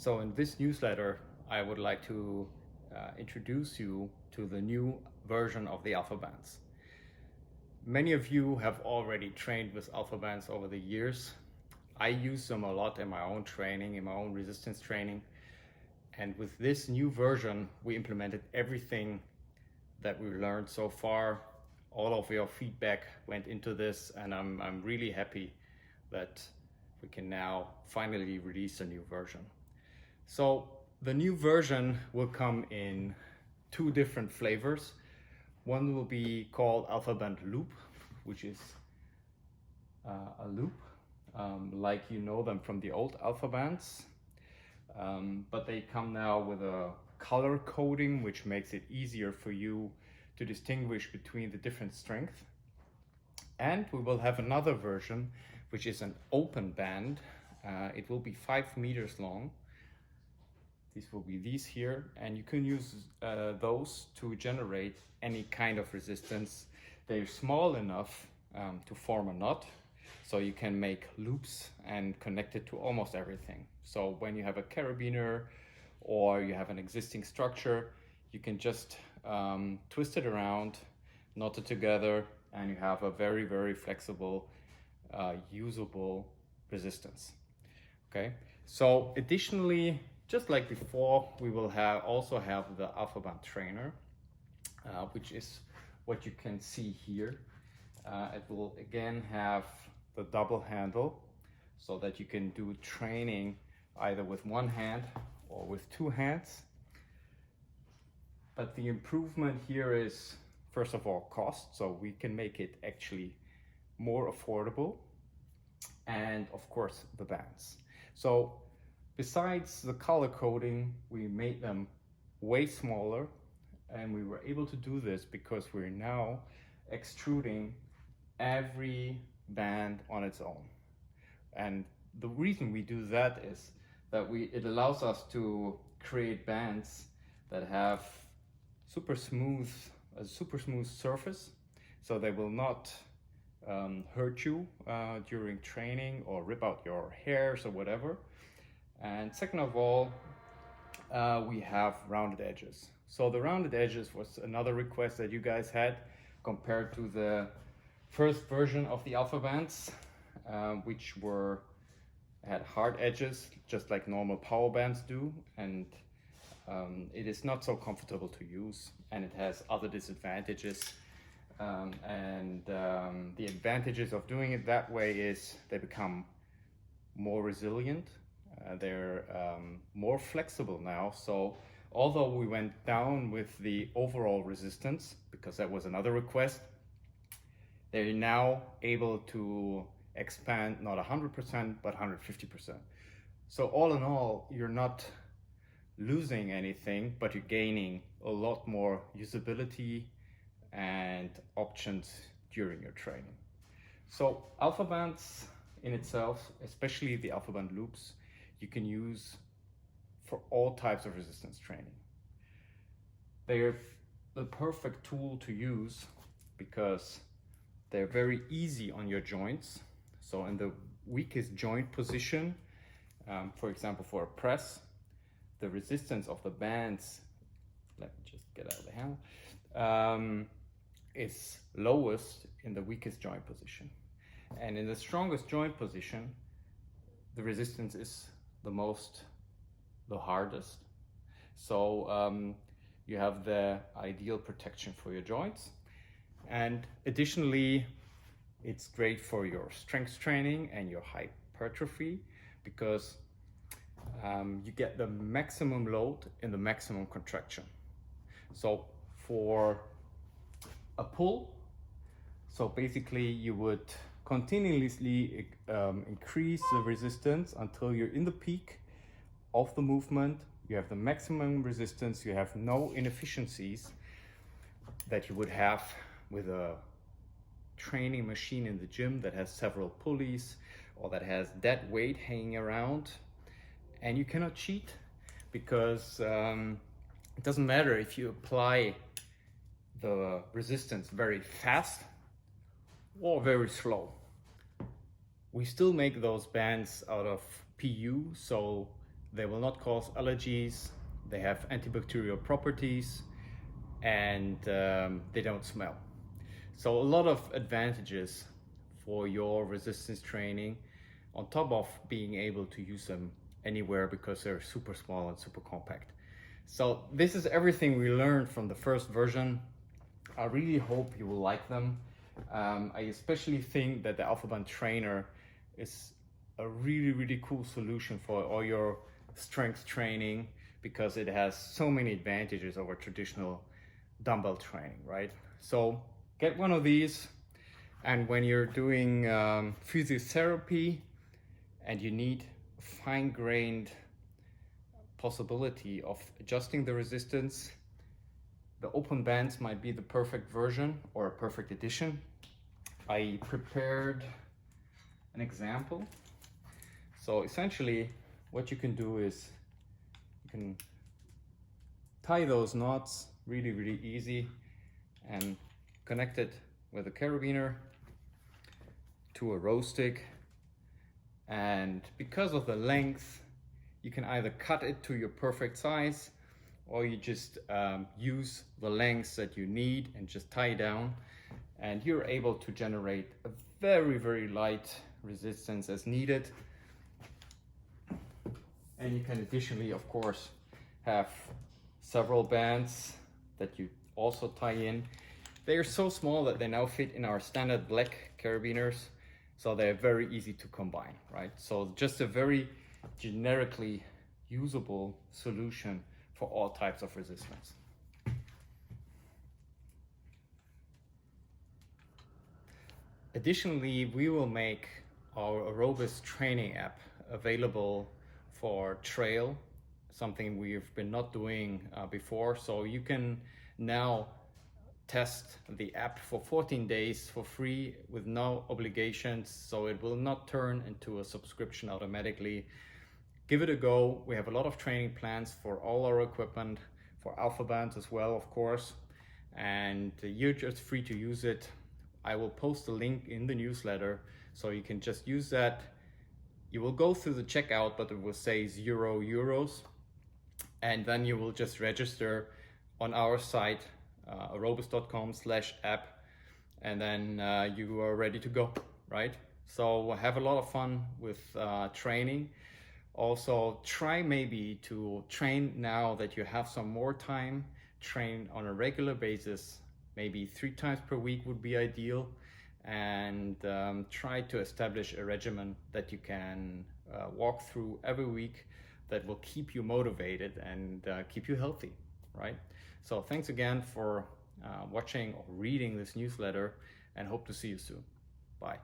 So in this newsletter, I would like to introduce you to the new version of the alphabands. Many of you have already trained with alphabands over the years. I use them a lot in my own training, in my own resistance training. And with this new version, we implemented everything that we learned so far. All of your feedback went into this, and I'm really happy that we can now finally release a new version. So the new version will come in two different flavors. One will be called alphaband loop, which is a loop like you know them from the old alphabands. But they come now with a color coding, which makes it easier for you to distinguish between the different strengths. And we will have another version, which is an open band. It will be 5 meters long. These will be these here, and you can use those to generate any kind of resistance. They're small enough to form a knot, so you can make loops and connect it to almost everything. So when you have a carabiner or you have an existing structure, you can just twist it around, knot it together, and you have a very, very flexible, usable resistance. Okay, so additionally, just like before, we will also have the alphaband trainer, which is what you can see here. It will again have the double handle so that you can do training either with one hand or with two hands. But the improvement here is, first of all, cost. So we can make it actually more affordable, and of course the bands. So besides the color coding, we made them way smaller, and we were able to do this because we're now extruding every band on its own. And the reason we do that is that it allows us to create bands that have a super smooth surface, so they will not hurt you during training or rip out your hairs or whatever. And second of all, we have rounded edges. So the rounded edges was another request that you guys had compared to the first version of the alphabands, which had hard edges, just like normal power bands do, and it is not so comfortable to use, and it has other disadvantages. The advantages of doing it that way is they become more resilient. They're more flexible now. So although we went down with the overall resistance, because that was another request, they're now able to expand not 100%, but 150%. So all in all, you're not losing anything, but you're gaining a lot more usability and options during your training. So alphabands in itself, especially the alphaband loops, you can use for all types of resistance training. They're the perfect tool to use because they're very easy on your joints. So in the weakest joint position, for example, for a press, the resistance of the bands, let me just get out of the hand, is lowest in the weakest joint position. And in the strongest joint position, the resistance is the hardest. So you have the ideal protection for your joints. And additionally, it's great for your strength training and your hypertrophy because you get the maximum load in the maximum contraction. So for a pull, so basically you would continuously increase the resistance until you're in the peak of the movement. You have the maximum resistance, you have no inefficiencies that you would have with a training machine in the gym that has several pulleys or that has dead weight hanging around. And you cannot cheat because it doesn't matter if you apply the resistance very fast or very slow. We still make those bands out of PU, so They will not cause allergies. They have antibacterial properties, and they don't smell. So a lot of advantages for your resistance training, on top of being able to use them anywhere because they're super small and super compact. So this is everything we learned from the first version. I really hope you will like them. I especially think that the alphaband trainer is a really cool solution for all your strength training, because it has so many advantages over traditional dumbbell training, right? So get one of these, and when you're doing physiotherapy and you need fine-grained possibility of adjusting the resistance, the open bands might be the perfect version or a perfect addition. I prepared an example. So essentially what you can do is you can tie those knots really easy and connect it with a carabiner to a row stick. And because of the length, you can either cut it to your perfect size, or you just use the lengths that you need and just tie it down, and you're able to generate a very light resistance as needed. And you can additionally, of course, have several bands that you also tie in. They are so small that they now fit in our standard black carabiners, so they're very easy to combine, right? So just a very generically usable solution for all types of resistance. Additionally, we will make our aerobis training app available for trail, something we've been not doing before. So you can now test the app for 14 days for free with no obligations, so it will not turn into a subscription automatically. Give it a go. We have a lot of training plans for all our equipment, for alphabands as well, of course, and you're just free to use it. I will post a link in the newsletter, so you can just use that. You will go through the checkout, but it will say €0, and then you will just register on our site, aerobis.com/app, and then you are ready to go, right? So have a lot of fun with training. Also, try maybe to train now that you have some more time. Train on a regular basis, maybe 3 times per week would be ideal, and try to establish a regimen that you can walk through every week that will keep you motivated and keep you healthy, right? So thanks again for watching or reading this newsletter, and hope to see you soon. Bye.